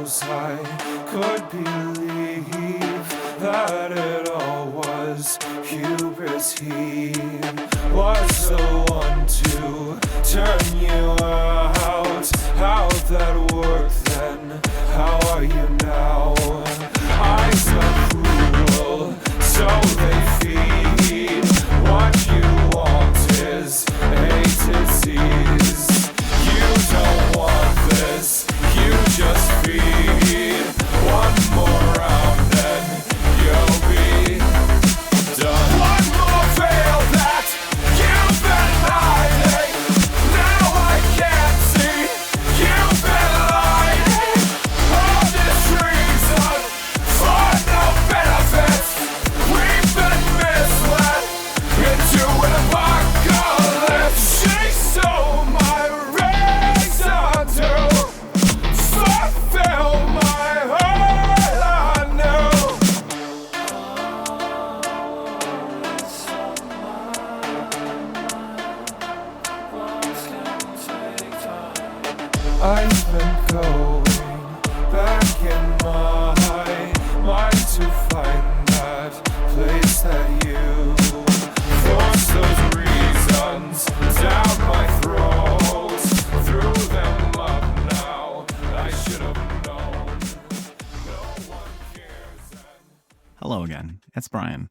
suppose I could believe that it all was hubris. He was the one to turn you out. How that worked then? How are you now? Eyes are cruel, so they feed. What you want is a disease. You don't want this, you just feed. One more round and you'll be done. One more fail that you've been hiding. Now I can't see you've been lying. All this reason for no benefits. We've been misled into an apocalypse. She stole my reason to fulfill my heart. I knew. I've been going back in my mind to find that place that you forced those reasons down my throat. Threw them up now. I should have known. No one cares. Hello again, it's Brian.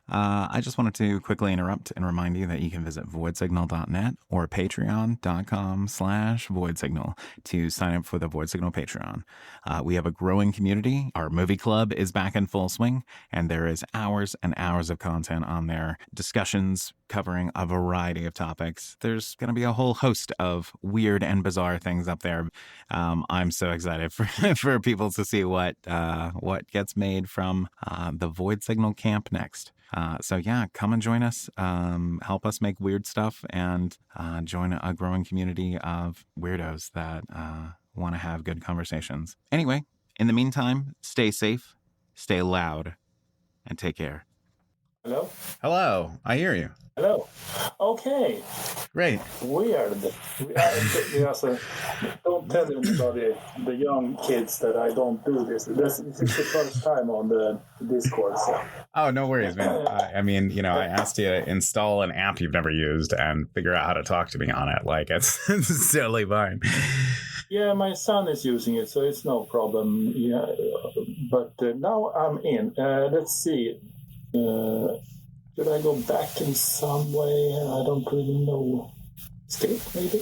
I just wanted to quickly interrupt and remind you that you can visit voidsignal.net or patreon.com/voidsignal to sign up for the Void Signal Patreon. We have a growing community. Our movie club is back in full swing, and there is hours and hours of content on there, discussions covering a variety of topics. There's going to be a whole host of weird and bizarre things up there. I'm so excited for people to see what gets made from the Void Signal camp next. So yeah, come and join us, help us make weird stuff, and join a growing community of weirdos that want to have good conversations. Anyway, in the meantime, stay safe, stay loud, and take care. Hello? Hello, I hear you. Hello. Okay. Great. Weird. Also, don't tell anybody, the young kids, that I don't do this. This is the first time on the Discord. So. Oh, no worries, man. I mean, I asked you to install an app you've never used and figure out how to talk to me on it. Like, it's totally fine. Yeah, my son is using it, so it's no problem. Yeah, but now I'm in. Let's see. Should I go back in some way? I don't really know. Escape, maybe?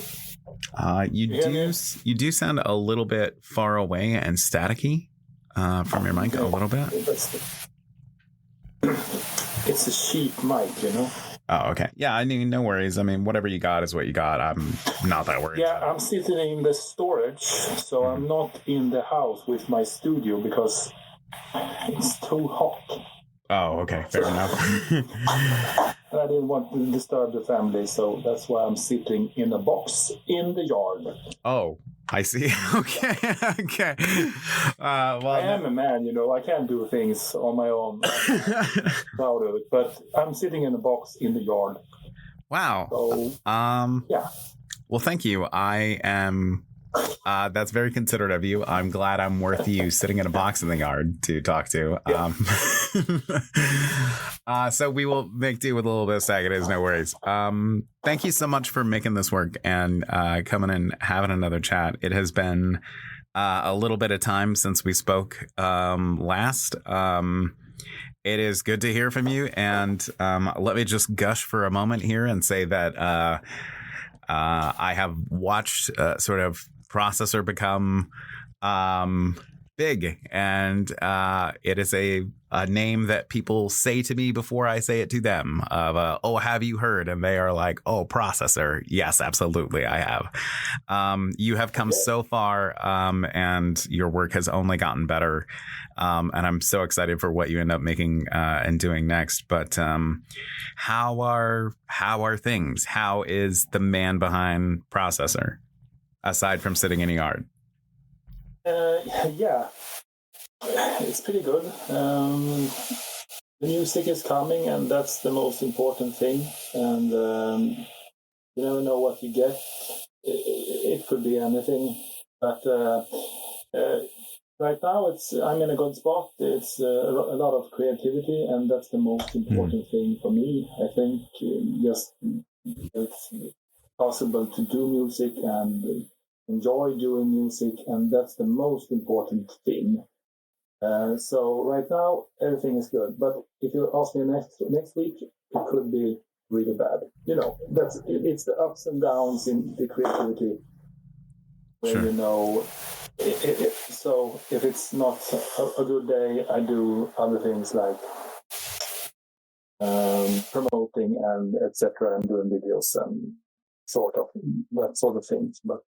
You do sound a little bit far away and staticky from your mic, a little bit. It's a cheap mic, Oh, okay. Yeah, I mean, no worries. I mean, whatever you got is what you got. I'm not that worried. Yeah, I'm sitting in the storage, so I'm not in the house with my studio because it's too hot. Oh, okay. Fair enough. I didn't want to disturb the family, so that's why I'm sitting in a box in the yard. Oh, I see. Okay. Okay. Well, I am a man, I can't do things on my own. I'm proud of it, but I'm sitting in a box in the yard. Wow. So, yeah. Well, thank you. I am... that's very considerate of you. I'm glad I'm worth you sitting in a box in the yard to talk to. So we will make do with a little bit of stag. It is no worries. Thank you so much for making this work and coming and having another chat. It has been a little bit of time since we spoke last. It is good to hear from you. And let me just gush for a moment here and say that I have watched sort of Processor become big, and it is a name that people say to me before I say it to them of oh, have you heard? And they are like, oh, Processor. Yes, absolutely, I have. You have come so far, and your work has only gotten better, and I'm so excited for what you end up making and doing next. But how are things? How is the man behind Processor, aside from sitting in a yard? Yeah, it's pretty good. The music is coming, and that's the most important thing. And you never know what you get. It could be anything. But right now I'm in a good spot. It's a lot of creativity, and that's the most important thing for me. I think just it's possible to do music and enjoy doing music, and that's the most important thing. So right now everything is good, but if you ask me next week, it could be really bad. It's the ups and downs in the creativity. Where Sure. So if it's not a good day, I do other things like promoting and etc. and doing videos and that sort of things. But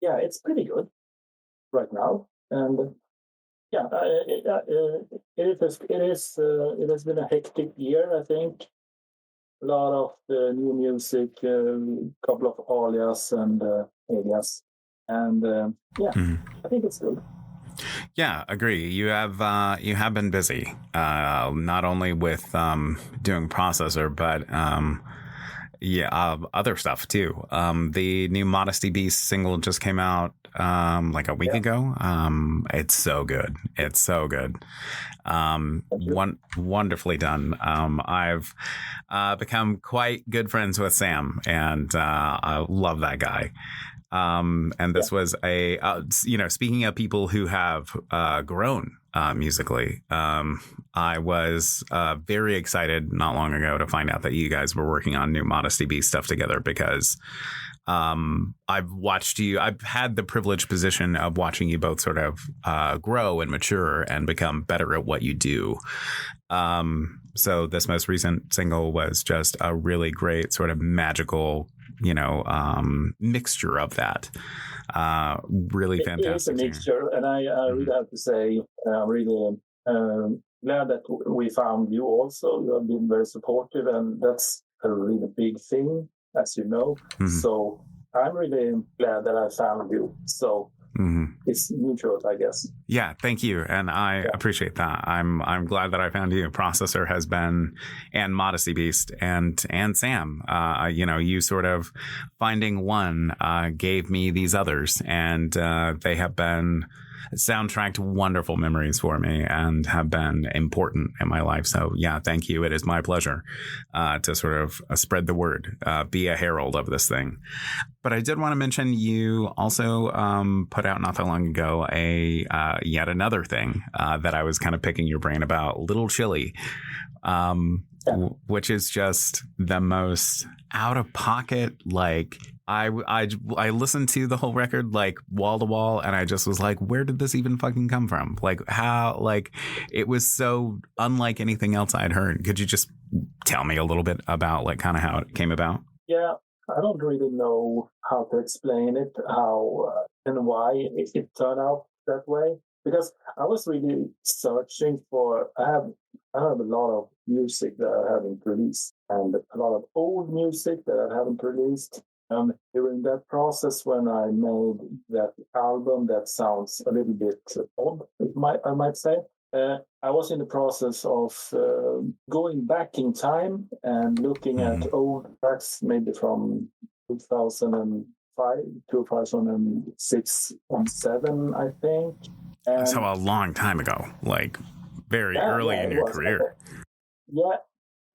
yeah, it's pretty good right now, and yeah, it has been a hectic year. I think a lot of new music, couple of alias and alias, and I think it's good. Yeah, agree. You have been busy, not only with doing processor, but other stuff too. The new Modesty Beast single just came out like a week ago. It's so good. It's so good. Wonderfully done. I've become quite good friends with Sam, and I love that guy. And this was speaking of people who have grown musically, I was very excited not long ago to find out that you guys were working on new Modesty Beast stuff together, because I've watched you. I've had the privileged position of watching you both sort of grow and mature and become better at what you do. So this most recent single was just a really great sort of magical, mixture of that. Really fantastic. It is a mixture, and I really have to say, I'm really glad that we found you also. You have been very supportive, and that's a really big thing, as you know. So I'm really glad that I found you. So it's mutual, I guess. Yeah, thank you, and I appreciate that. I'm glad that I found you. Processor has been, and Modesty Beast, and Sam. You sort of finding one gave me these others, and they have been soundtracked wonderful memories for me and have been important in my life. So yeah, thank you. It is my pleasure to sort of spread the word, be a herald of this thing. But I did want to mention you also put out not that long ago a yet another thing that I was kind of picking your brain about, Little Chili, which is just the most out of pocket, like I listened to the whole record like wall to wall, and I just was like, where did this even fucking come from? Like how, like it was so unlike anything else I'd heard. Could you just tell me a little bit about like kind of how it came about? Yeah, I don't really know how to explain it, how and why it turned out that way. Because I was really searching for. I have a lot of music that I haven't released, and a lot of old music that I haven't released. And during that process, when I made that album, that sounds a little bit odd, I might say. I was in the process of going back in time and looking at old tracks, maybe from 2005, 2006, and 2007, I think. And so a long time ago, like very early in your career. Yeah,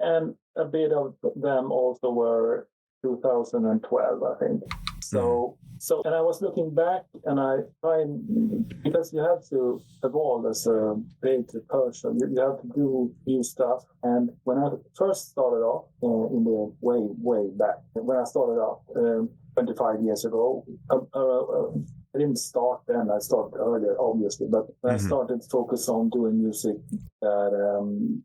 and a bit of them also were 2012, I think. So, and I was looking back, and I find, because you have to evolve as a creative person, you have to do new stuff. And when I first started off, in the way back, when I started off 25 years ago, I didn't start then. I started earlier, obviously, but when I started to focus on doing music that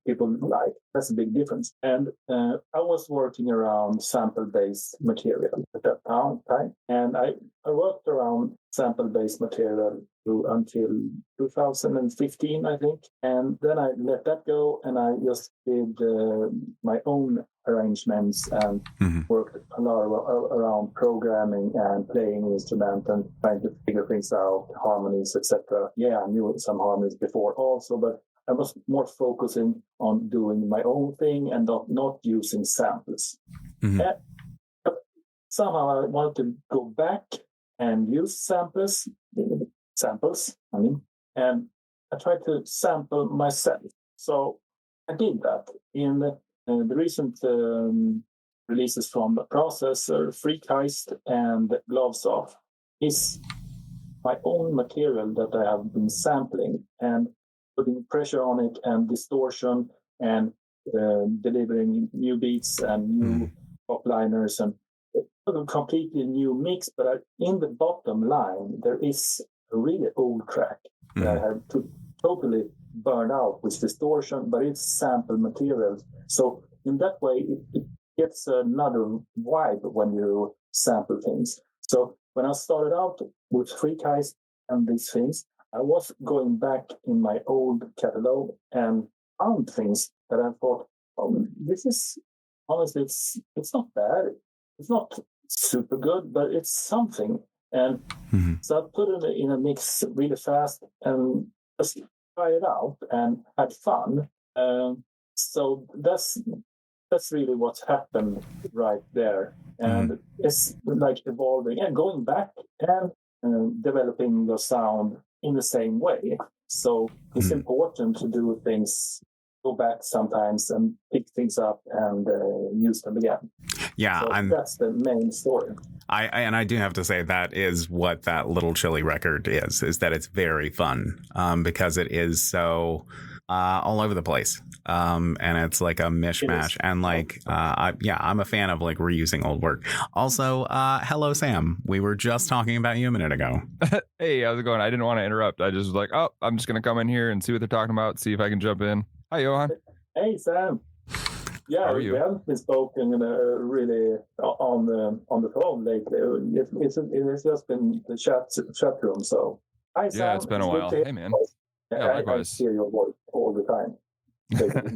people like, that's a big difference. And I was working around sample-based material at that time, and I worked around sample-based material until 2015, I think. And then I let that go, and I just did my own arrangements and worked a lot around programming and playing instrument and trying to figure things out, harmonies, etc. Yeah, I knew some harmonies before also, but I was more focusing on doing my own thing and not using samples. But somehow I wanted to go back and use samples. I mean, and I tried to sample myself. So I did that in the recent releases from the Processor, Freak Heist, and Gloves Off. Is my own material that I have been sampling and putting pressure on it and distortion and delivering new beats and new pop liners and a completely new mix. But in the bottom line, there is a really old track that I have to totally burn out with distortion, but it's sample material. So in that way, it gets another vibe when you sample things. So when I started out with Freak Heist and these things, I was going back in my old catalog and found things that I thought, oh, this is honestly, it's not bad. It's not super good, but it's something. And so I put it in a mix really fast and just try it out and had fun. So that's really what's happened right there. And it's like evolving and going back and developing the sound in the same way. So it's important to do things, go back sometimes and pick things up and use them again. Yeah, so that's the main story. I do have to say that is what that Little Chili record is that it's very fun because it is so all over the place. And it's like a mishmash. And like, I'm a fan of like reusing old work. Also, hello, Sam. We were just talking about you a minute ago. Hey, how's it going? I didn't want to interrupt. I just was like, oh, I'm just going to come in here and see what they're talking about, see if I can jump in. Hi, Johan. Hey, Sam. Yeah, we haven't been spoken really on the phone lately. It's just been the chat room. So, hi, Sam. Yeah, it's been a while. Hey, man. Yeah, likewise. I hear your voice all the time.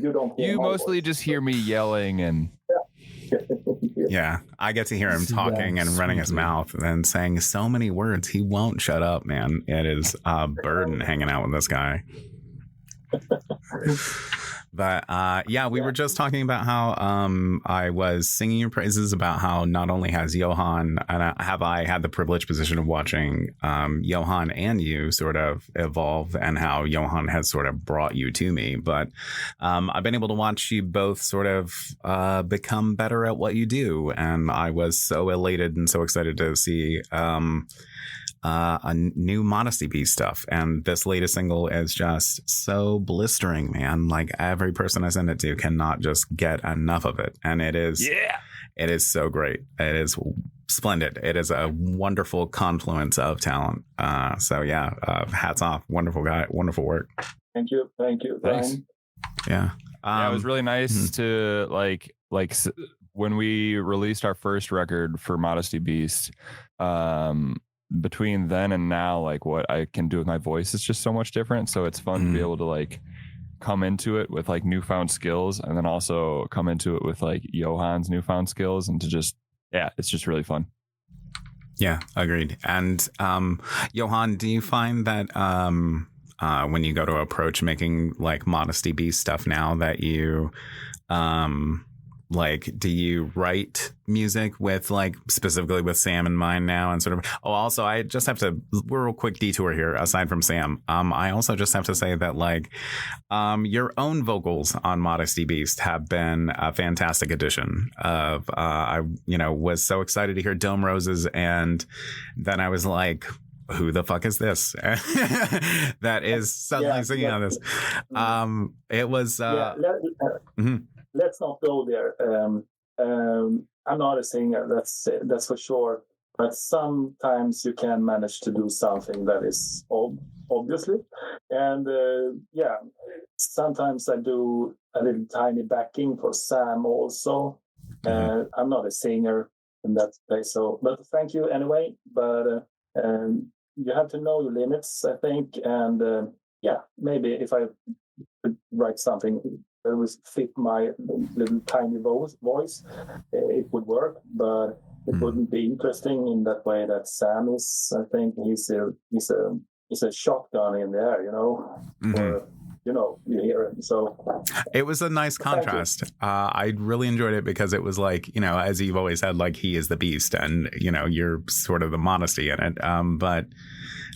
You don't hear you mostly voice. Just hear me yelling and. Yeah, I get to hear him talking and running his mouth and saying so many words. He won't shut up, man. It is a burden hanging out with this guy. But we were just talking about how I was singing your praises about how not only has Johan and I had the privileged position of watching Johan and you sort of evolve and how Johan has sort of brought you to me. But I've been able to watch you both sort of become better at what you do. And I was so elated and so excited to see a new Modesty Beast stuff, and this latest single is just so blistering, man. Like every person I send it to cannot just get enough of it, and it is so great. It is splendid. It is a wonderful confluence of talent. Hats off. Wonderful guy. Wonderful work. Thank you, thanks. Yeah, it was really nice to like when we released our first record for Modesty Beast. Between then and now, like what I can do with my voice is just so much different. So it's fun to be able to like come into it with like newfound skills, and then also come into it with like Johan's newfound skills, and to just it's just really fun. Yeah, agreed. And Johan, do you find that when you go to approach making like Modesty Beast stuff now that you do you write music with like specifically with Sam in mind now, and sort of also I just have to real quick detour here aside from Sam. I also just have to say that like your own vocals on Modesty Beast have been a fantastic addition of I was so excited to hear Dome Roses, and then I was like, who the fuck is this? That is suddenly singing on this. It was let's not go there. I'm not a singer, that's for sure. But sometimes you can manage to do something that is obviously. And sometimes I do a little tiny backing for Sam also. I'm not a singer in that place. So, but thank you anyway. But you have to know your limits, I think. And maybe if I could write something that would fit my little tiny voice, it would work, but it wouldn't be interesting in that way that Sam is. I think he's a shotgun in there, for you hear it. So it was a nice contrast. I really enjoyed it because it was like, as you've always said, like he is the beast and, you're sort of the modesty in it. But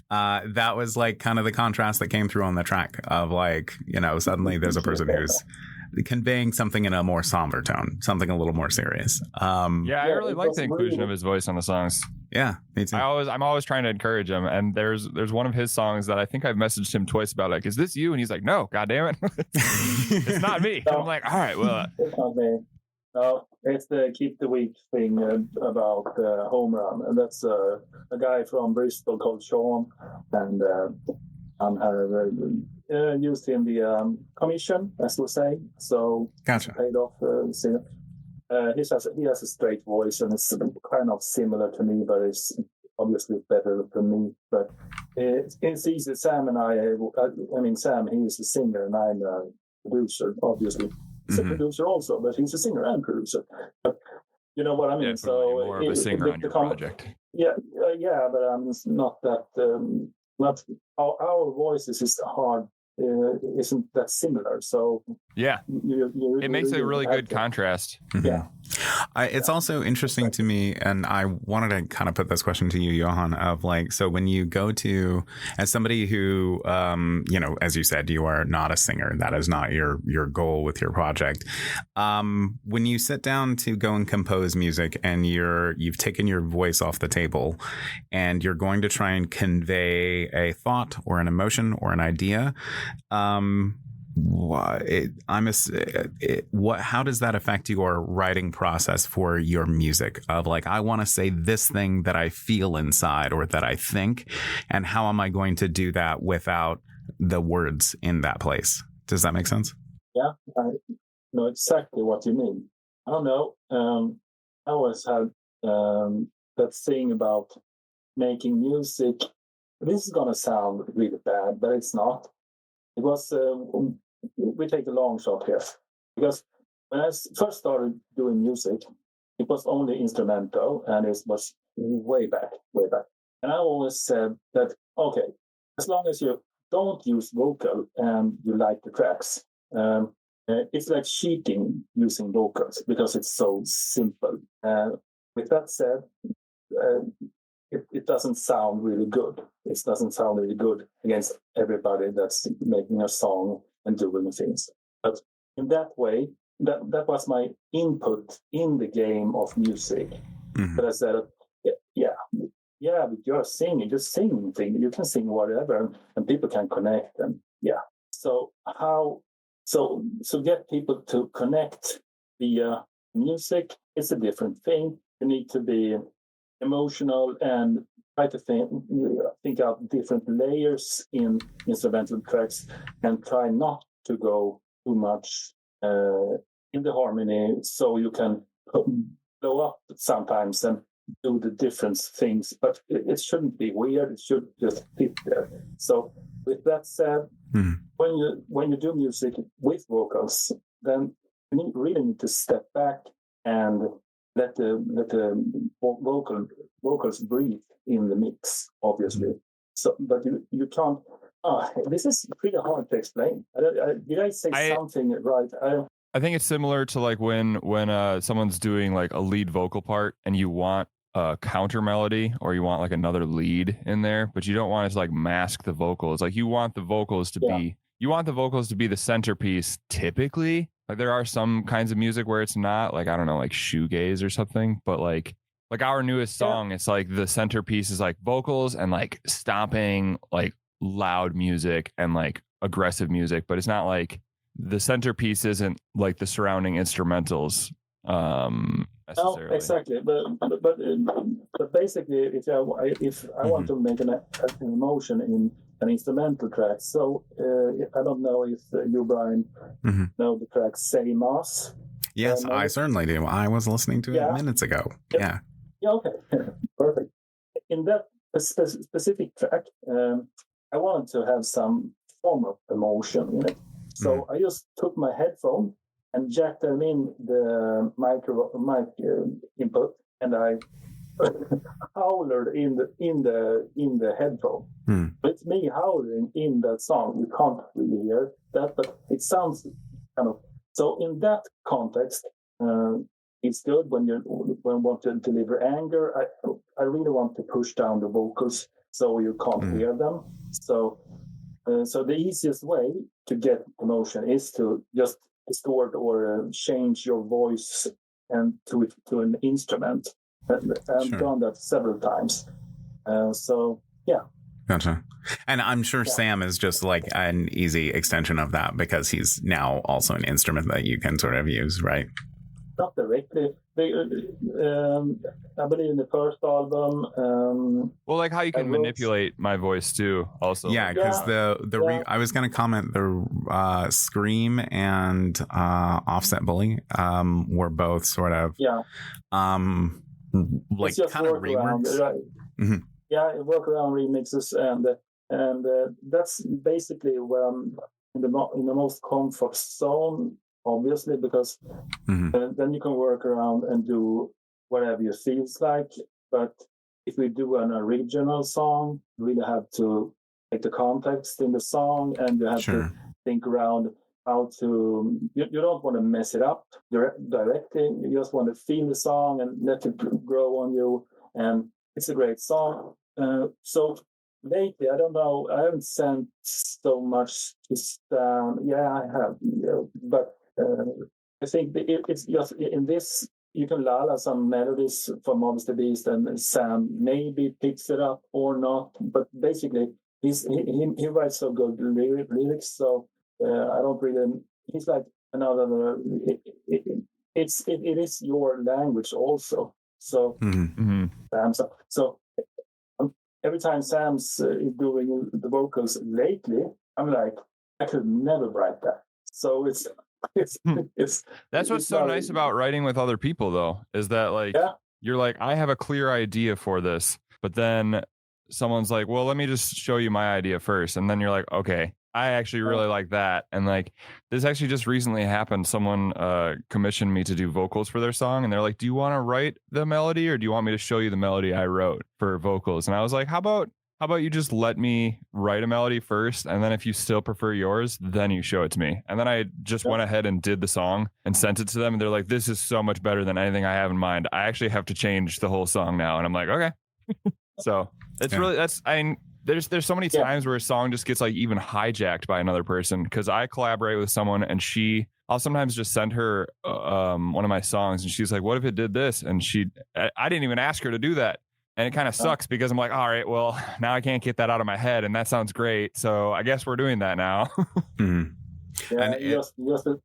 that was like kind of the contrast that came through on the track of like, suddenly there's a person who's conveying something in a more somber tone, something a little more serious. I really like the inclusion of his voice on the songs. Yeah, me too. I'm always trying to encourage him, and there's one of his songs that I think I've messaged him twice about, like, is this you? And he's like, no, god damn it. It's not me. No. I'm like, all right, well, it's not me. No, it's the keep the weak thing about home run, and that's a guy from Bristol called Sean, and have used in the commission, as we say. So gotcha. Paid off. He has a straight voice, and it's kind of similar to me, but it's obviously better than me. But it's easy. Sam and I mean, Sam, he's a singer, and I'm a producer, obviously. He's a producer also, but he's a singer and producer. But you know what I mean? Yeah, so more of a singer on your project. Yeah, but not that. Not our voices is hard. Isn't that similar? So yeah, it makes a really good contrast. Mm-hmm. Yeah. It's also interesting to me, and I wanted to kind of put this question to you, Johan, of like, so when you go to, as somebody who, as you said, you are not a singer, that is not your goal with your project. When you sit down to go and compose music and you've taken your voice off the table and you're going to try and convey a thought or an emotion or an idea, how does that affect your writing process for your music of like, I want to say this thing that I feel inside or that I think, and how am I going to do that without the words in that place? Does that make sense? Yeah, I know exactly what you mean. I don't know. I always had that thing about making music. This is going to sound really bad, but it's not. It was, we take a long shot here, because when I first started doing music, it was only instrumental, and it was way back. And I always said that, okay, as long as you don't use vocal and you like the tracks, it's like cheating using vocals because it's so simple. With that said, it doesn't sound really good. It doesn't sound really good against everybody that's making a song and doing things. But in that way, that was my input in the game of music. Mm-hmm. But I said, but you're singing, just sing thing. You can sing whatever, and people can connect. And so get people to connect via music. It's a different thing. You need to be emotional and try to think out different layers in instrumental tracks, and try not to go too much in the harmony, so you can blow up sometimes and do the different things. But it shouldn't be weird. It should just fit there. So with that said, when you do music with vocals, then you really need to step back and let the vocals breathe in the mix, obviously. So, but you can't. This is pretty hard to explain. Did I say something right? I think it's similar to like when someone's doing like a lead vocal part and you want a counter melody, or you want like another lead in there, but you don't want it to like mask the vocals. Like you want the vocals to be the centerpiece typically. Like there are some kinds of music where it's not, like, I don't know, like shoegaze or something, but like our newest song, it's like the centerpiece is like vocals and like stomping, like loud music and like aggressive music, but it's not like the centerpiece isn't like the surrounding instrumentals necessarily. No, exactly. But basically, if I want to make an emotion in an instrumental track, so I don't know if you, Brian, know the track "Same Us." Yes, I certainly do. I was listening to it minutes ago. Yeah. Yeah. Okay. Perfect. In that specific track, I wanted to have some form of emotion in it. So I just took my headphone and jacked them in the mic input, and I howler in the headphone. It's me howling in that song. You can't really hear that, but it sounds kind of. So in that context, it's good when you want to deliver anger. I really want to push down the vocals so you can't hear them. So the easiest way to get emotion is to just distort or change your voice and to an instrument. And I've done that several times. Gotcha. And I'm sure Sam is just like an easy extension of that because he's now also an instrument that you can sort of use, right? Not directly. I believe in the first album. Well, like how you can manipulate my voice too, also. Yeah, because I was going to comment the Scream and Offset Bully were both sort of like kind of reworks. Right? Mm-hmm. Yeah, workaround remixes, and that's basically where I'm in the most comfort zone. Obviously, because then you can work around and do whatever you feels like. But if we do an original song, you really have to take the context in the song, and you have to think around how to. You don't want to mess it up directly. You just want to feel the song and let it grow on you. And it's a great song. So lately, I don't know. I haven't sent so much to Stan. Yeah, I have, but. I think it's just in this you can lala some melodies from Modesty Beast, and Sam maybe picks it up or not. But basically, he writes so good lyrics, so I don't really. He's like another. It is your language also. So Sam. So every time Sam's doing the vocals lately, I'm like, I could never write that. So it's that's what's so nice about writing with other people, though, is that like you're like, I have a clear idea for this, but then someone's like, well, let me just show you my idea first, and then you're like, okay, I actually really like that. And like this actually just recently happened. Someone commissioned me to do vocals for their song, and they're like, do you want to write the melody, or do you want me to show you the melody I wrote for vocals? And I was like, how about you just let me write a melody first, and then if you still prefer yours, then you show it to me. And then I just went ahead and did the song and sent it to them, and they're like, this is so much better than anything I have in mind. I actually have to change the whole song now. And I'm like, okay. So it's really, there's so many times where a song just gets like even hijacked by another person, because I collaborate with someone, and I'll sometimes just send her one of my songs, and she's like, what if it did this? And I didn't even ask her to do that. And it kind of sucks because I'm like, all right, well, now I can't get that out of my head, and that sounds great. So I guess we're doing that now. Yeah, and just the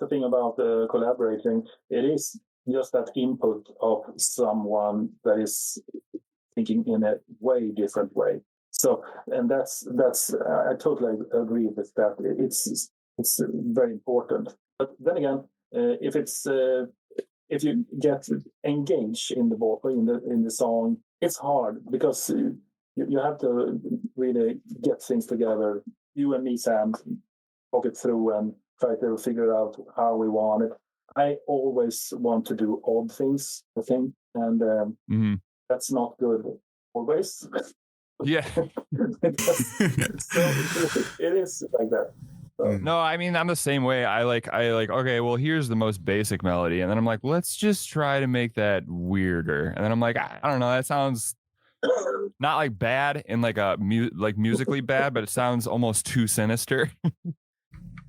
thing about collaborating, it is just that input of someone that is thinking in a way different way. So, and that's I totally agree with that. It's very important. But then again, if you get engaged in the vocal in the song, it's hard because you have to really get things together. You and me, Sam, talk it through and try to figure out how we want it. I always want to do odd things, I think, and that's not good always. Yeah. So it is like that. No, I mean, I'm the same way. I like, okay, well, here's the most basic melody. And then I'm like, let's just try to make that weirder. And then I'm like, I don't know, that sounds not like bad in like a musically bad, but it sounds almost too sinister.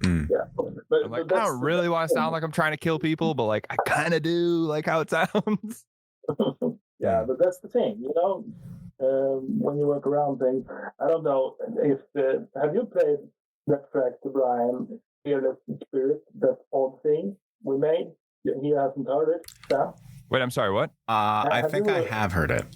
Yeah. But, I'm like, I don't really want to sound like I'm trying to kill people, but like, I kind of do like how it sounds. Yeah, but that's the thing, when you work around things. I don't know if, have you played that track to Brian, Fearless Spirit, that odd thing we made? He hasn't heard it, Sam? Wait, I'm sorry, what? I think I have heard it.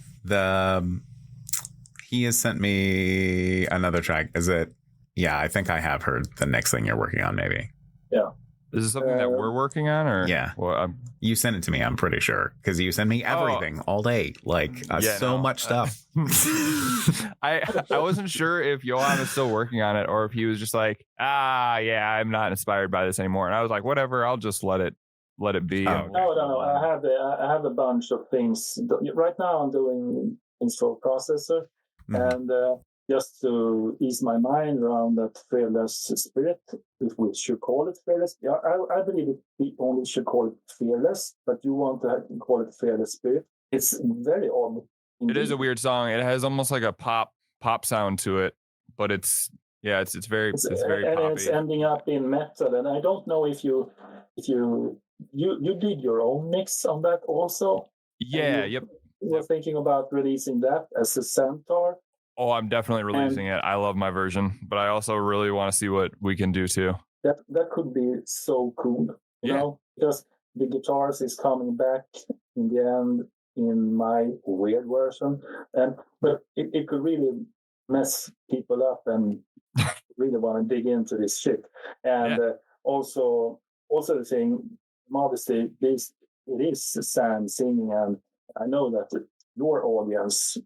He has sent me another track. Is it? Yeah, I think I have heard the next thing you're working on, maybe. Yeah. Is this something that we're working on, or? Yeah. Well, you sent it to me, I'm pretty sure, because you send me everything all day, like much stuff. I wasn't sure if Johan was still working on it, or if he was just like, yeah, I'm not inspired by this anymore. And I was like, whatever, I'll just let it let it be. Oh. No. I have a bunch of things. Right now I'm doing things for processor, and just to ease my mind around that fearless spirit, if we should call it fearless. Yeah, I believe we only should call it fearless, but you want to call it fearless spirit. It's very odd. It is a weird song. It has almost like a pop sound to it, but it's very and poppy. it's ending up in metal. And I don't know if you did your own mix on that also. Yeah. You were thinking about releasing that as a Samtar. Oh, I'm definitely releasing it. I love my version, but I also really want to see what we can do too. That could be so cool, you know, because the guitars is coming back in the end in my weird version, but it could really mess people up and really want to dig into this shit. And also the thing, Modesty Beast, it is Sam singing, and I know that your audience,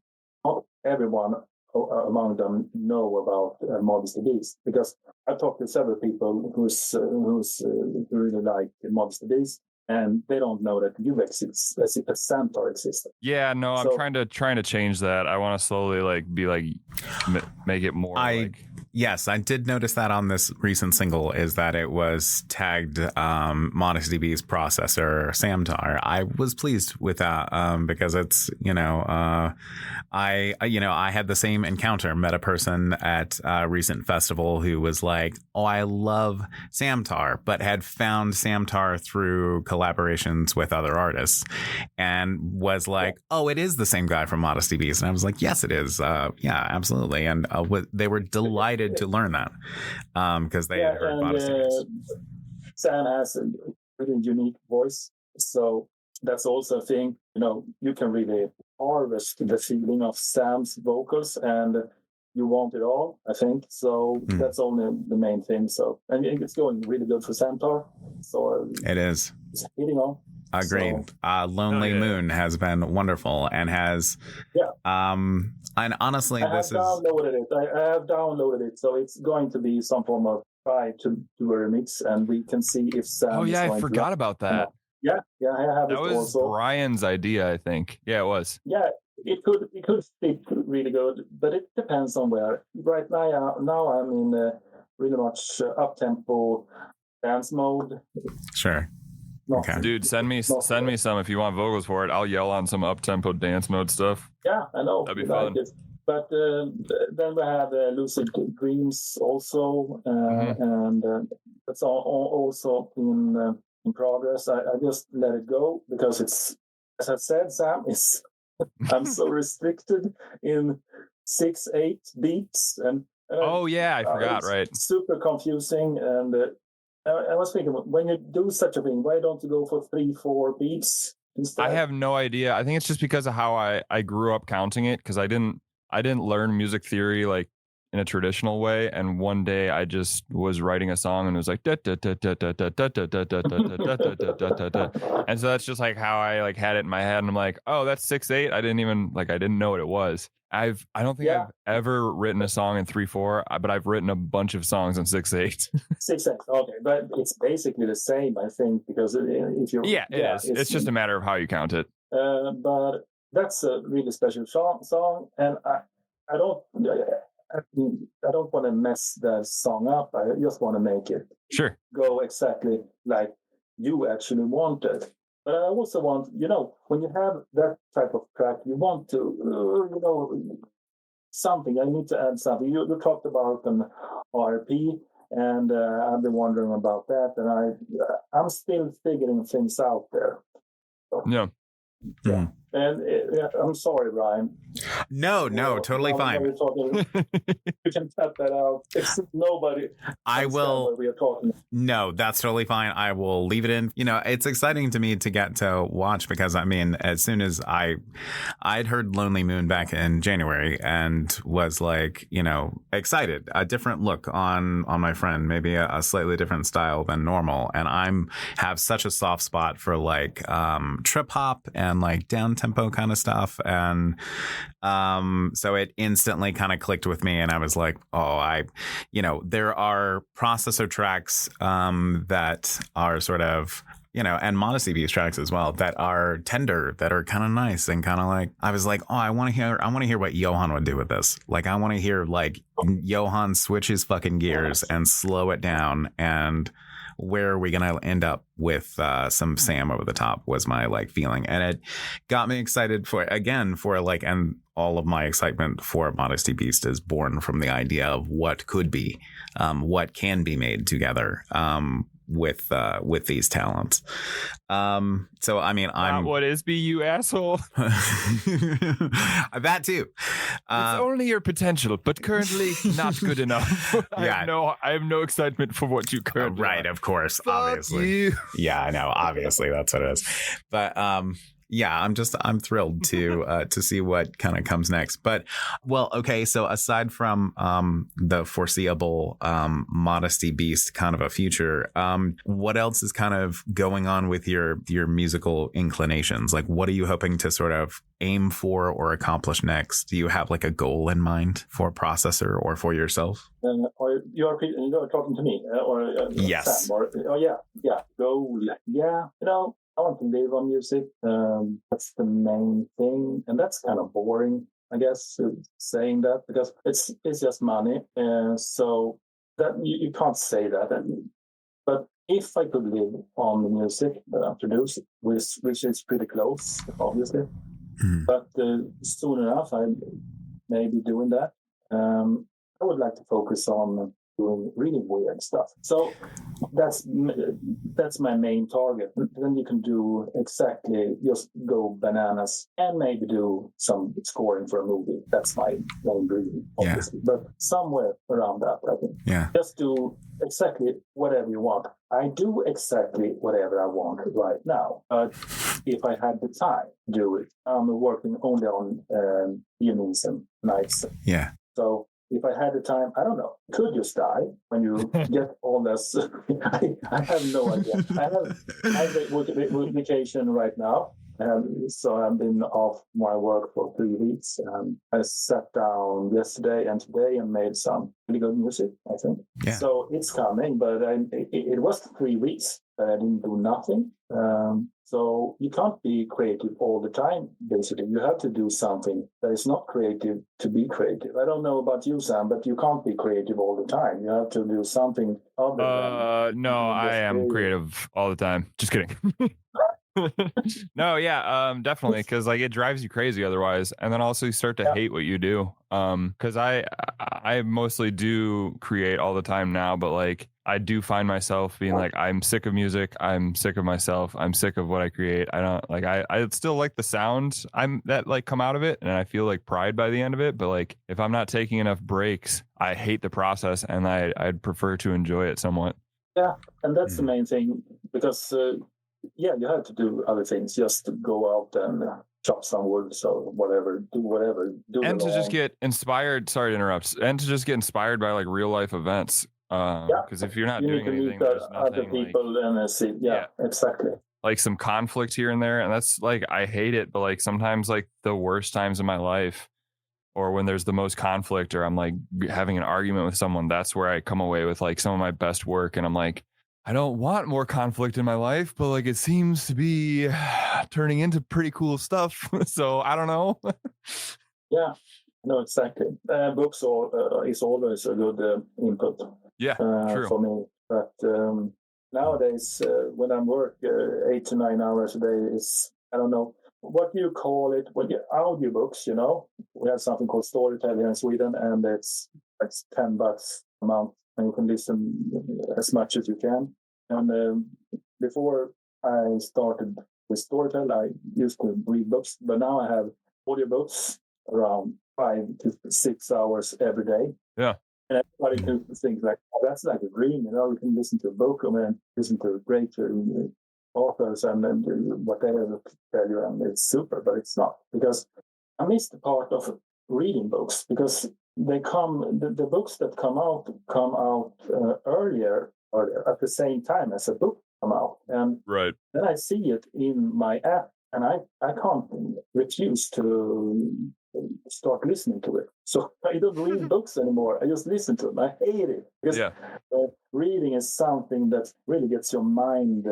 not everyone among them know about Modesty Beast, because I've talked to several people who's really like Modesty Beast, and they don't know that you exist, as Samtar existed. Yeah, no, I'm trying to change that. I want to slowly make it more. Yes, I did notice that on this recent single is that it was tagged Modesty Beast processor Samtar. I was pleased with that because it's, I had the same encounter, met a person at a recent festival who was like, oh, I love Samtar, but had found Samtar through collaborations with other artists and was like, oh, it is the same guy from Modesty Beast. And I was like, yes, it is. Yeah, absolutely. And they were delighted to learn that because they had heard Modesty Beast. Sam has a really unique voice, so that's also a thing. You can really harvest the feeling of Sam's vocals, and you want it all, I think. So that's only the main thing. So, and it's going really good for Samtar. So it is. It's hitting on. Agreed. Lonely Moon has been wonderful and has and honestly I have downloaded it, so it's going to be some form of try to do a remix, and we can see if Sam I forgot about that. I have that it was also. Brian's idea, I think. Yeah, it was. Yeah, it could fit really good, but it depends on where. Right now I'm in really much up-tempo dance mode. Sure. Okay. Dude, send me some if you want vocals for it. I'll yell on some up-tempo dance mode stuff. Yeah, I know. That'd be fun. But then we have Lucid Dreams also, and that's also in progress. I just let it go because it's, as I said, Sam, I'm so restricted in 6/8 beats and. I forgot. Right. Super confusing, and I was thinking, when you do such a thing, why don't you go for 3-4 beats instead? I have no idea. I think it's just because of how I grew up counting it, because I didn't learn music theory like in a traditional way. And one day I just was writing a song and it was like and so that's just like how I like had it in my head, and I'm like, oh, that's 6/8. I didn't know what it was. I don't think I've ever written a song in 3/4, but I've written a bunch of songs in 6/8. 6/8, okay, but it's basically the same, I think, because if you it is. It's just a matter of how you count it. But that's a really special song, and I don't want to mess that song up. I just want to make it go exactly like you actually wanted. But I also want, when you have that type of track, you want to, something. I need to add something. You talked about an RP, and I've been wondering about that, and I'm still figuring things out there. So, yeah. And I'm sorry, Brian. No, totally fine. You can cut that out. It's nobody. I will. We are talking. No, that's totally fine. I will leave it in. It's exciting to me to get to watch because, I mean, as soon as I'd heard Lonely Moon back in January and was like, excited, a different look on my friend, maybe a slightly different style than normal. And have such a soft spot for like trip hop and like down tempo kind of stuff, and so it instantly kind of clicked with me, and I was like, there are processor tracks that are sort of and Modesty Beast tracks as well that are tender, that are kind of nice and kind of like, I was like, oh, I want to hear what Johan would do with this. Like, I want to hear like Johan switch his fucking gears and slow it down. And where are we going to end up with some Sam over the top was my like feeling. And it got me excited for like, and all of my excitement for Modesty Beast is born from the idea of what could be, what can be made together with these talents. So I mean, I'm what is be, you asshole. That too. It's only your potential, but currently not good enough. I have no excitement for what you currently right, are. of course. Fuck obviously. You. Yeah, I know. Obviously, that's what it is. But yeah, I'm thrilled to see what kind of comes next. But well, okay, so aside from the foreseeable Modesty Beast kind of a future, what else is kind of going on with your musical inclinations? Like, what are you hoping to sort of aim for or accomplish next? Do you have like a goal in mind for Processor or for yourself? Or you're talking to me, or yes. Sam, or goal, yeah, I want to live on music. That's the main thing, and that's kind of boring, I guess, saying that, because it's just money. So that you can't say that. But if I could live on the music that I produce, which is pretty close, obviously, but soon enough I may be doing that. I would like to focus on doing really weird stuff. So that's my main target. Then you can do exactly, just go bananas and maybe do some scoring for a movie. That's my main dream, obviously. Yeah. But somewhere around that, I think. Yeah. Just do exactly whatever you want. I do exactly whatever I want right now. But if I had the time to do it, I'm working only on evenings and nights. Yeah. So if I had the time, I don't know, could you die when you get all this? I have no idea. I have a vacation right now. So I've been off my work for 3 weeks. I sat down yesterday and today and made some really good music, I think. Yeah. So it's coming, but it was 3 weeks that I didn't do nothing. So you can't be creative all the time, basically. You have to do something that is not creative to be creative. I don't know about you, Sam, but you can't be creative all the time. You have to do something other than... No, I am creative all the time. Just kidding. No, yeah, definitely, because like it drives you crazy otherwise, and then also you start to hate what you do. Because I mostly do create all the time now, but like I do find myself being like, I'm sick of music, I'm sick of myself, I'm sick of what I create. I don't like I still like the sound that like come out of it, and I feel like pride by the end of it. But like if I'm not taking enough breaks, I hate the process, and I'd prefer to enjoy it somewhat. Yeah, and that's the main thing, because you have to do other things, just to go out and chop some wood, so whatever. And to just get inspired, sorry to interrupt, and to just get inspired by like real life events. Because if you're not doing anything, there's nothing. Other people like, and see, exactly. Like some conflict here and there, and that's like, I hate it, but like sometimes like the worst times in my life, or when there's the most conflict, or I'm like having an argument with someone, that's where I come away with like some of my best work, and I'm like, I don't want more conflict in my life, but like it seems to be turning into pretty cool stuff. So I don't know. Yeah, no, exactly. Books is always a good input. Yeah, true. For me. But nowadays, when I work 8 to 9 hours a day, I don't know, what do you call it? Audiobooks, we have something called Storytel here in Sweden, and it's $10 a month. And you can listen as much as you can. And before I started with Storytel, I used to read books, but now I have audiobooks around 5 to 6 hours every day. Yeah. And everybody can think like, oh, that's like a dream, you can listen to a book and then listen to great authors and then whatever tell you, and it's super, but it's not, because I missed the part of reading books, because the books that come out earlier at the same time as a book come out, and right. Then I see it in my app, and I can't refuse to start listening to it. So I don't read books anymore. I just listen to them. I hate it, because reading is something that really gets your mind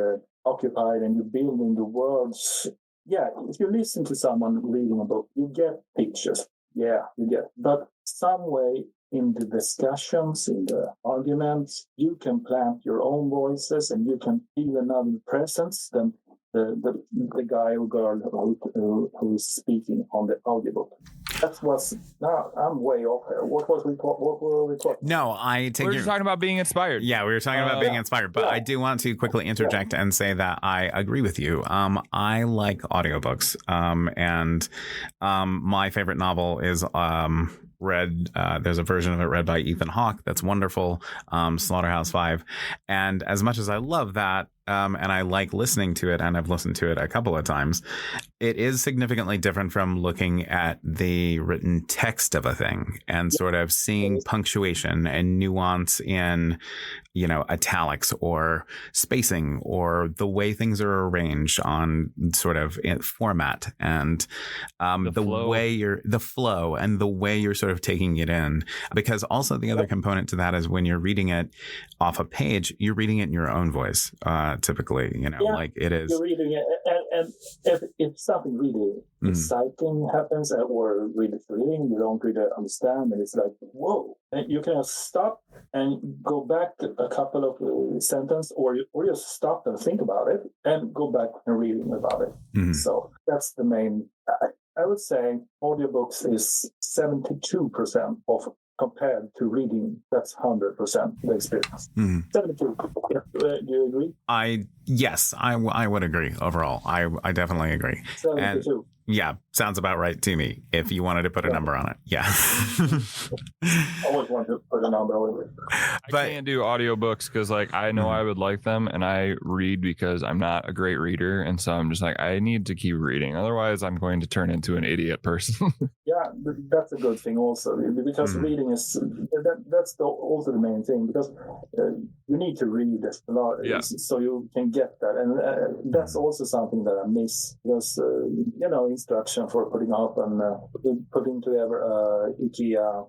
occupied and you're building the worlds. Yeah, if you listen to someone reading a book, you get pictures. Yeah, you get. But some way in the discussions, in the arguments, you can plant your own voices and you can feel another presence than the guy or girl who is speaking on the audiobook. That's what's now. I'm way off here. What were we talking? No, I take. We're just talking about being inspired. Yeah, we were talking about being inspired, but I do want to quickly interject and say that I agree with you. I like audiobooks, and my favorite novel is read. There's a version of it read by Ethan Hawke that's wonderful. Slaughterhouse-Five, and as much as I love that. And I like listening to it, and I've listened to it a couple of times. It is significantly different from looking at the written text of a thing and sort of seeing punctuation and nuance in, italics or spacing or the way things are arranged on sort of format and the flow and the way you're sort of taking it in. Because also the other component to that is when you're reading it off a page, you're reading it in your own voice. Typically, like it is. You're reading it, and if something really exciting happens or really thrilling, you don't really understand, and it's like, whoa. And you can stop and go back a couple of sentences, or just stop and think about it, and go back and reading about it. Mm-hmm. So that's the main. I would say audiobooks is 72% of compared to reading. That's 100% the experience. 72. Do you agree? Yes, I would agree overall. I definitely agree. 72. And yeah, sounds about right to me. If you wanted to put a number on it, yeah. I always want to put a number on it. I can't do audiobooks because I know I would like them, and I read because I'm not a great reader, and so I'm just I need to keep reading. Otherwise, I'm going to turn into an idiot person. Yeah, that's a good thing also, because reading is that's also the main thing, because you need to read a lot, so you can get that, and that's also something that I miss, because instruction for putting up and putting together IKEA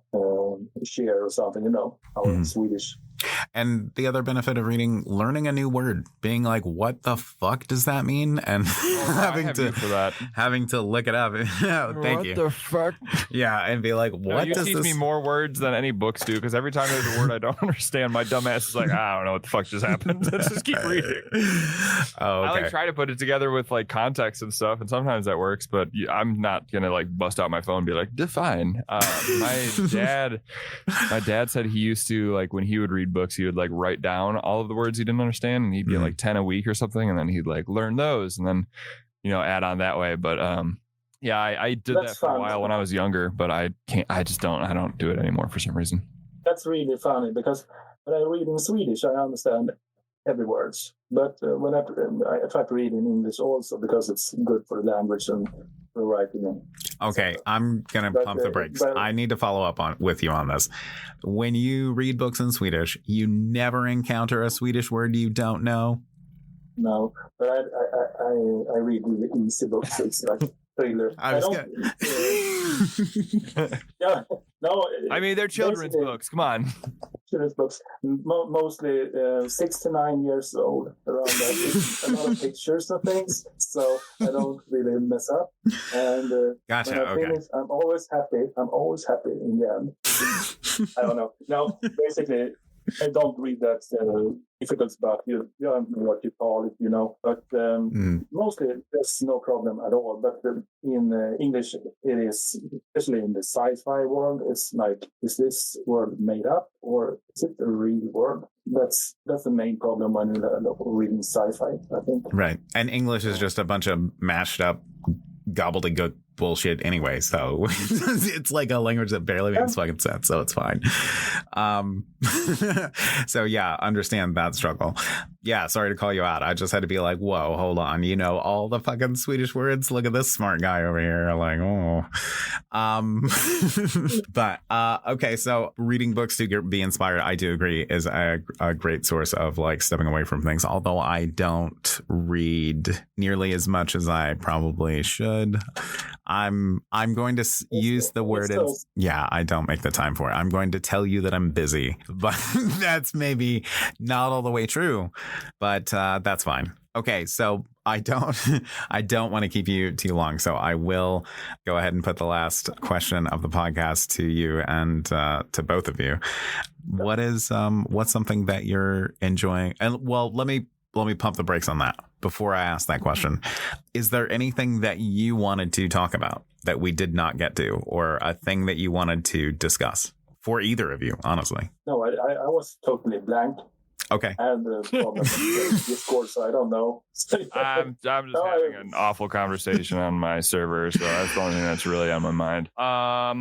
share or something, how Swedish. And the other benefit of reading, learning a new word, being like, what the fuck does that mean? And having to look it up. Thank you. What the fuck? Yeah, and be like, what you teach me more words than any books do, because every time there's a word I don't understand, my dumb ass is like, I don't know what the fuck just happened. Let's just keep reading. Oh, okay. I try to put it together with context and stuff, and sometimes that works, but I'm not gonna bust out my phone and be like, define. My dad said he used to, when he would read books, he would write down all of the words he didn't understand, and he'd get 10 a week or something, and then he'd learn those and then add on that way. But I did that for a while when I was younger, but I don't do it anymore for some reason. That's really funny, because when I read in Swedish I understand every word, but when I try to read in English also, because it's good for the language and for writing. Okay, I'm gonna pump the brakes. I need to follow up with you on this. When you read books in Swedish, you never encounter a Swedish word you don't know? No, but I read really easy books. It's thriller. Yeah, no. I mean, they're children's books. Come on. Children's books, mostly 6 to 9 years old, around that. It's a lot of pictures and things, so I don't really mess up. And gotcha. When I finish, I'm always happy. In the end. I don't know. No, basically, I don't read that difficult stuff. You don't know what you call it, But mostly, there's no problem at all. But in English, it is, especially in the sci-fi world, it's is this word made up, or is it a real word? That's the main problem when you're reading sci-fi, I think. Right. And English is just a bunch of mashed up gobbledygook bullshit anyway, so it's like a language that barely makes fucking sense, so it's fine. So yeah, understand that struggle. Yeah, sorry to call you out. I just had to be like, whoa, hold on, all the fucking Swedish words. Look at this smart guy over here. But okay, so reading books to be inspired, I do agree, is a great source of stepping away from things, although I don't read nearly as much as I probably should. I'm going to use the word. I don't make the time for it. I'm going to tell you that I'm busy, but that's maybe not all the way true, but that's fine. Okay, so I don't I don't want to keep you too long, so I will go ahead and put the last question of the podcast to you and to both of you. What's something that you're enjoying? And well, let me pump the brakes on that before I ask that question. Is there anything that you wanted to talk about that we did not get to, or a thing that you wanted to discuss for either of you, honestly? No, I was totally blank. Okay. And problem with Discord, so I don't know. I'm just having an awful conversation on my server, so that's the only thing that's really on my mind. I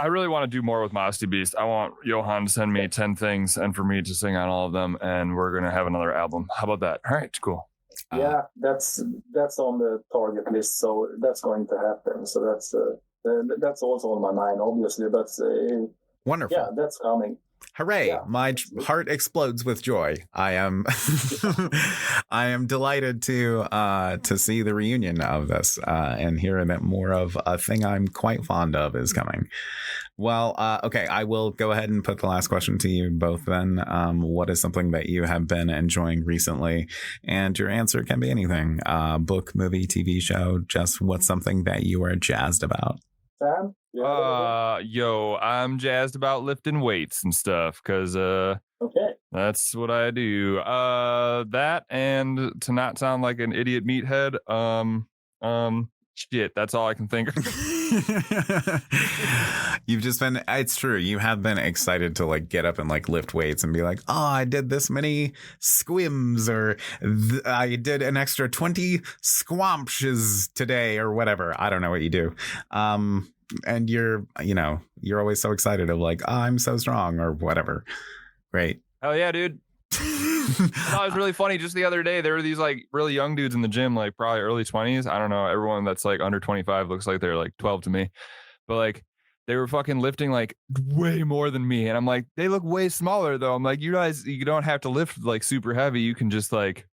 really want to do more with Modesty Beast. I want Johan to send me 10 things and for me to sing on all of them, and we're gonna have another album. How about that? All right, cool. Yeah, that's on the target list, so that's going to happen. So that's also on my mind, obviously. But wonderful. Yeah, that's coming. Hooray! Yeah. My heart explodes with joy. I am delighted to see the reunion of this and hear that more of a thing I'm quite fond of is coming. Well, okay, I will go ahead and put the last question to you both then. What is something that you have been enjoying recently? And your answer can be anything. Book, movie, TV show, just what's something that you are jazzed about? Sam? I'm jazzed about lifting weights and stuff because okay, that's what I do. That and to not sound like an idiot meathead, shit, that's all I can think of. You've just been, it's true, you have been excited to like get up and like lift weights and be like, oh, I did this many squims, or I did an extra 20 squampshes today, or whatever. I don't know what you do. And you're always so excited of like, oh, I'm so strong or whatever. Great. Hell yeah, dude. It was really funny. Just the other day, there were these like really young dudes in the gym, like probably early 20s. I don't know. Everyone that's like under 25 looks like they're like 12 to me. But like they were fucking lifting like way more than me. And I'm like, they look way smaller though. I'm like, you guys, you don't have to lift like super heavy. You can just like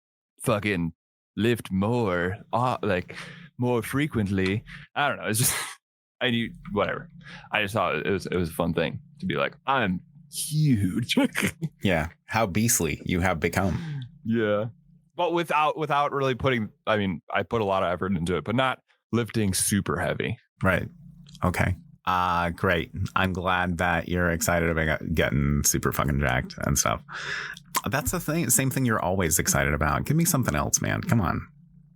fucking lift more, like more frequently. I don't know. It's just, whatever. I just thought it was a fun thing to be like, I'm huge. Yeah, how beastly you have become. Yeah, but without really putting, I mean, I put a lot of effort into it, but not lifting super heavy. Right. Okay. Great. I'm glad that you're excited about getting super fucking jacked and stuff. That's the thing. Same thing you're always excited about. Give me something else, man. Come on.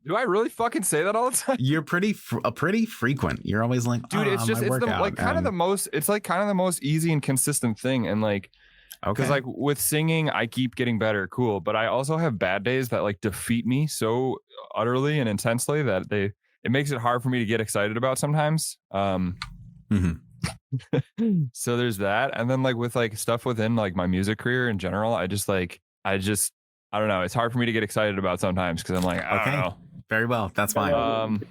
Do I really fucking say that all the time? You're pretty frequent. You're always like, dude, it's just, it's kind of the most easy and consistent thing. And like, because like with singing, I keep getting better. Cool. But I also have bad days that like defeat me so utterly and intensely that it makes it hard for me to get excited about sometimes. So there's that. And then like with like stuff within like my music career in general, I don't know. It's hard for me to get excited about sometimes because I'm like, I don't know. Very well. That's fine.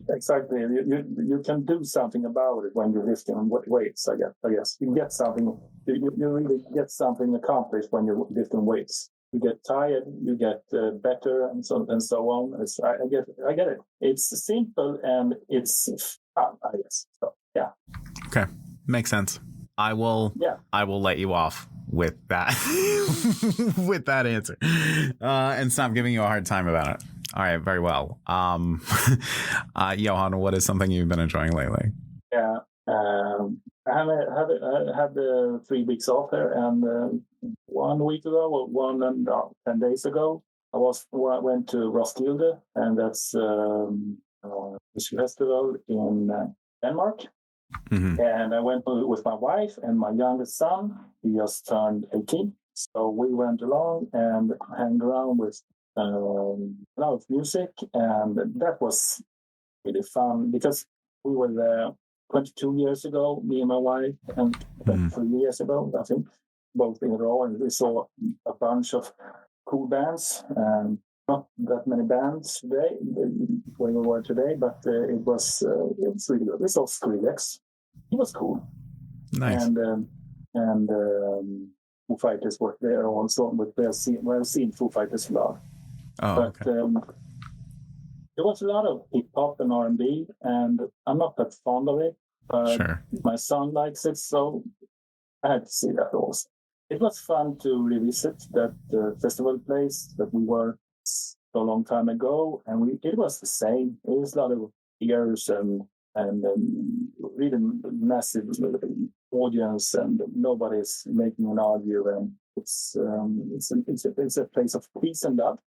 Exactly. You can do something about it when you're lifting weights. I guess you get something. You really get something accomplished when you're lifting weights. You get tired. You get better, and so on. I get it. It's simple and it's fun. I guess. So yeah. Okay, makes sense. I will let you off with that with that answer and stop giving you a hard time about it. All right, very well. Johan, what is something you've been enjoying lately? Yeah, I had 3 weeks off there, and 1 week ago, or 10 days ago, I went to Roskilde, and that's a festival in Denmark. Mm-hmm. And I went with my wife and my youngest son. He just turned 18, so we went along and hanged around with a lot of music, and that was really fun because we were there 22 years ago, me and my wife, and 3 years ago, I think, both in a row, and we saw a bunch of cool bands, and not that many bands today where we were today, but it was really good. We saw Skrillex. It was cool. Nice. And Foo Fighters were there also, but we've seen Foo Fighters a lot. Oh, but there was a lot of hip hop and R&B, and I'm not that fond of it. But my son likes it, so I had to see that also. It was fun to revisit that festival place that we were a long time ago, and it was the same. It was a lot of ears and really massive audience, and nobody's making an argument. And it's a place of peace and love.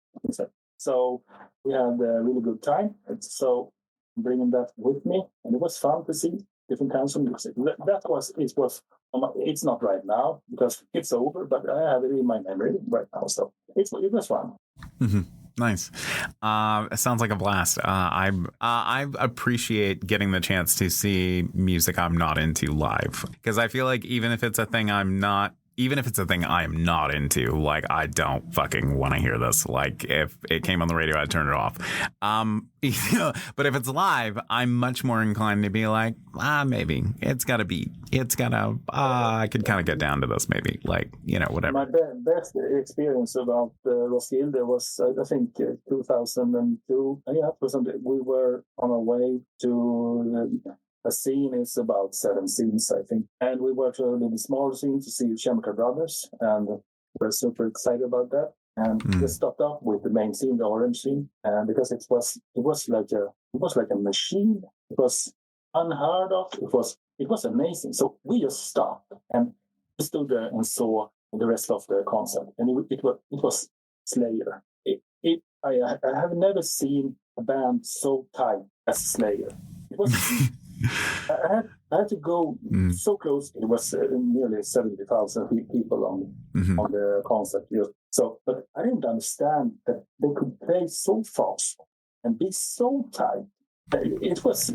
So we had a really good time. So bringing that with me, and it was fun to see different kinds of music. It's not right now because it's over, but I have it in my memory right now. So it was fun. Mm-hmm. Nice. It sounds like a blast. I appreciate getting the chance to see music I'm not into live, because I feel like even if it's a thing I'm not into, like, I don't fucking want to hear this. Like, if it came on the radio, I'd turn it off. But if it's live, I'm much more inclined to be like, maybe I could kind of get down to this, maybe, like, whatever. My best experience about Roskilde was, I think, 2002. Yeah, we were on our way to a scene. Is about 7 scenes, I think. And we were to a little smaller scene to see Chemical Brothers, and we're super excited about that. And we stopped up with the main scene, the orange scene, and because it was like a machine. It was unheard of. It was amazing. So we just stopped and stood there and saw the rest of the concert, and it was Slayer. I have never seen a band so tight as Slayer. It was. I had to go so close. It was nearly 70,000 people on the concert. So, but I didn't understand that they could play so fast and be so tight. It was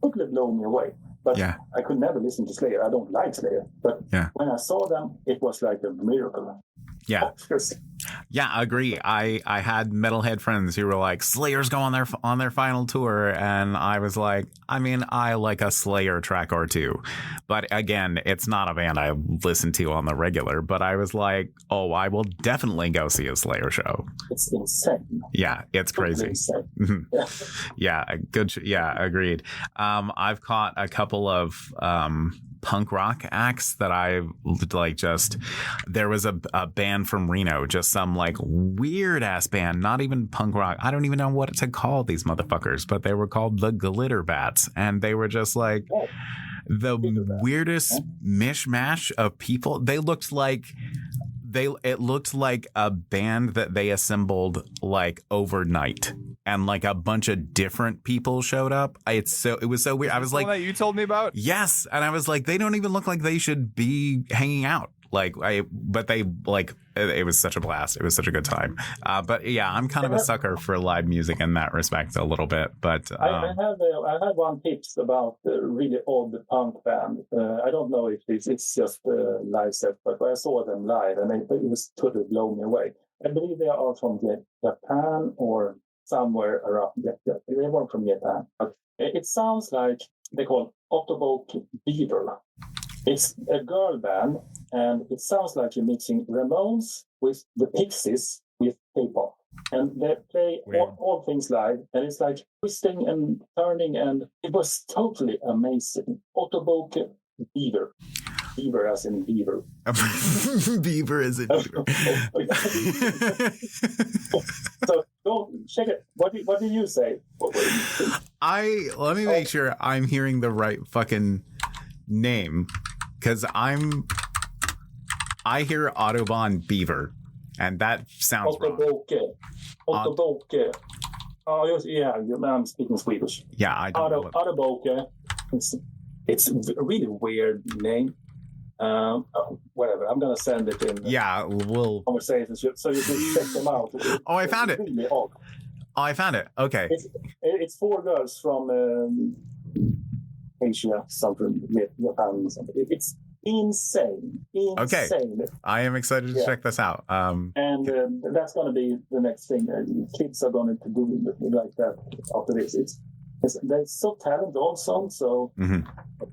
totally blown me away. But I could never listen to Slayer. I don't like Slayer. But when I saw them, it was like a miracle. Yeah. Yeah, I agree. I had metalhead friends who were like, Slayer's go on their final tour, and I was like, I mean, I like a Slayer track or two, but again, it's not a band I listen to on the regular. But I was like, oh, I will definitely go see a Slayer show. It's insane. Yeah, it's crazy. Insane. Yeah, good. Yeah, agreed. I've caught a couple of punk rock acts that I like. Just there was a band from Reno, just some like weird ass band, not even punk rock. I don't even know what to call these motherfuckers, but they were called the Glitter Bats, and they were just like the weirdest mishmash of people. It looked like a band that they assembled like overnight, and like a bunch of different people showed up. It was so weird. I was like, that you told me about? Yes. And I was like, they don't even look like they should be hanging out. But they like, it was such a blast. It was such a good time. But yeah, I'm kind of a sucker for live music in that respect a little bit. But I had one tips about a really old punk band. I don't know if it's just a live set, but I saw them live, and it was totally blown me away. I believe they are from Japan or somewhere around. They weren't from Japan, but it sounds like they call Autoboke Beaver. It's a girl band, and it sounds like you're mixing Ramones with the Pixies with K-pop. And they play all things live, and it's like twisting and turning, and it was totally amazing. Autoboke Beaver. Beaver as in beaver. Beaver as in beaver. So go check it. What do you say? Let me make sure I'm hearing the right fucking name, because I hear Autobahn Beaver, and that sounds wrong. Autoboke. Oh, yes, yeah, I'm speaking Swedish. Yeah, I don't know. Autoboke. It's a really weird name. Whatever. I'm gonna send it in. Yeah, we'll conversations so you can check them out. Oh, I found it. Really odd. Oh, I found it. Okay. It's 4 girls from Asia, something, Japan, something. It's insane. Okay. I am excited to check this out. And that's going to be the next thing. Kids are going to do like that after this. They're so talented also, so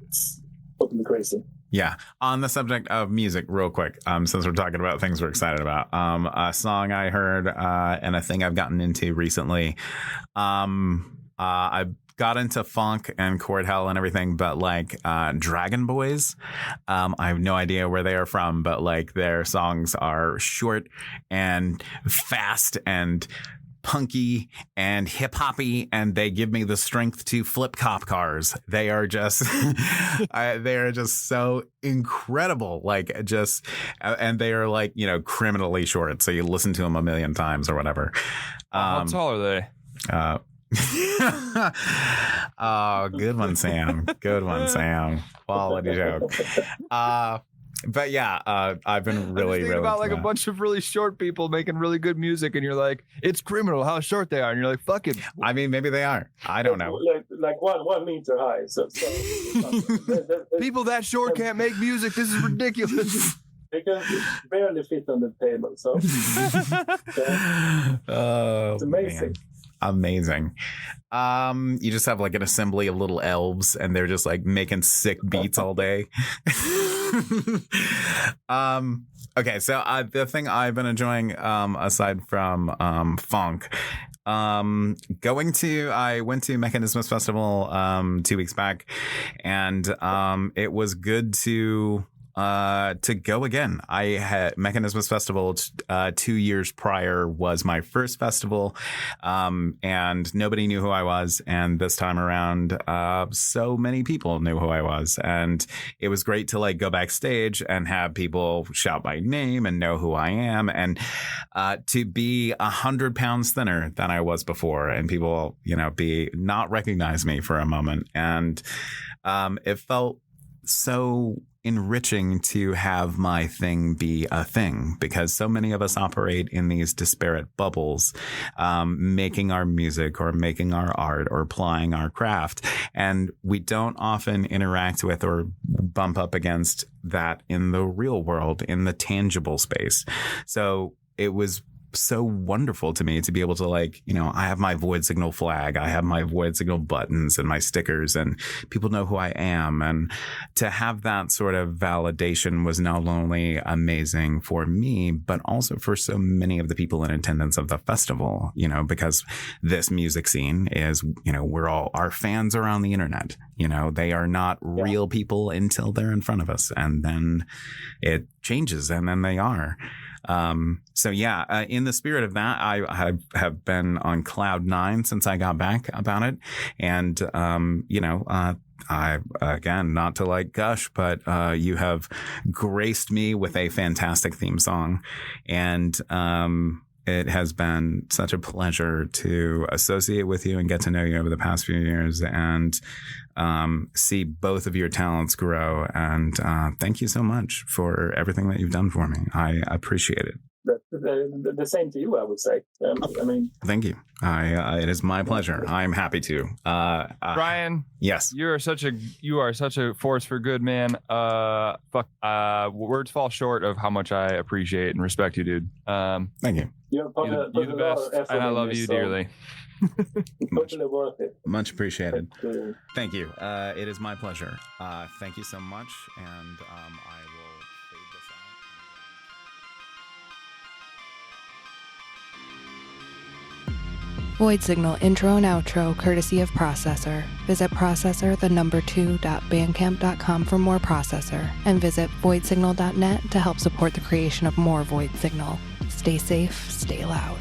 it's totally crazy. Yeah. On the subject of music, real quick, since we're talking about things we're excited about, a song I heard and a thing I've gotten into recently. I got into funk and chord hell and everything, but like Dragon Boys, I have no idea where they are from, but like their songs are short and fast and punky and hip hoppy, and they give me the strength to flip cop cars. They are just they are just so incredible, like just and they are like, you know, criminally short, so you listen to them a million times or whatever. How tall are they? Oh, good one, Sam. Good one, Sam. Quality joke. But yeah, I've been really, really about like a bunch of really short people making really good music, and you're like, it's criminal how short they are, and you're like, fuck it. I mean, maybe they are. I don't know. Like 1 meter high. So people that short can't make music. This is ridiculous. They can barely fit on the table. So oh, it's amazing. Man. Amazing. You just have like an assembly of little elves, and they're just like making sick beats all day. Okay, so the thing I've been enjoying, aside from funk, I went to Mechanismus Festival 2 weeks back, and it was good to go again. I had Mechanismus Festival 2 years prior was my first festival, and nobody knew who I was. And this time around, so many people knew who I was, and it was great to like go backstage and have people shout my name and know who I am, and to be 100 pounds thinner than I was before, and people, you know, not recognize me for a moment, and it felt so enriching to have my thing be a thing, because so many of us operate in these disparate bubbles, making our music or making our art or applying our craft, and we don't often interact with or bump up against that in the real world, in the tangible space. So it was so wonderful to me to be able to, like, you know, I have my Void Signal flag, I have my Void Signal buttons and my stickers, and people know who I am. And to have that sort of validation was not only amazing for me, but also for so many of the people in attendance of the festival, you know, because this music scene is, you know, our fans are on the internet, you know, they are not real people until they're in front of us, and then it changes, and then they are. So yeah, in the spirit of that, I have been on cloud 9 since I got back about it. And, you know, I, again, not to like gush, but, you have graced me with a fantastic theme song, and, it has been such a pleasure to associate with you and get to know you over the past few years, and see both of your talents grow. And thank you so much for everything that you've done for me. I appreciate it. The same to you, I would say. I mean, thank you. It is my pleasure. I'm happy to. Brian, yes, you are such a force for good, man. Words fall short of how much I appreciate and respect you, dude. Thank you. You're the best, and I love you dearly. Totally worth it. Much appreciated. Thank you. It is my pleasure. Thank you so much, and I will fade this out. Void Signal intro and outro courtesy of Processor. Visit processor2.bandcamp.com for more Processor, and visit voidsignal.net to help support the creation of more Void Signal. Stay safe, stay loud.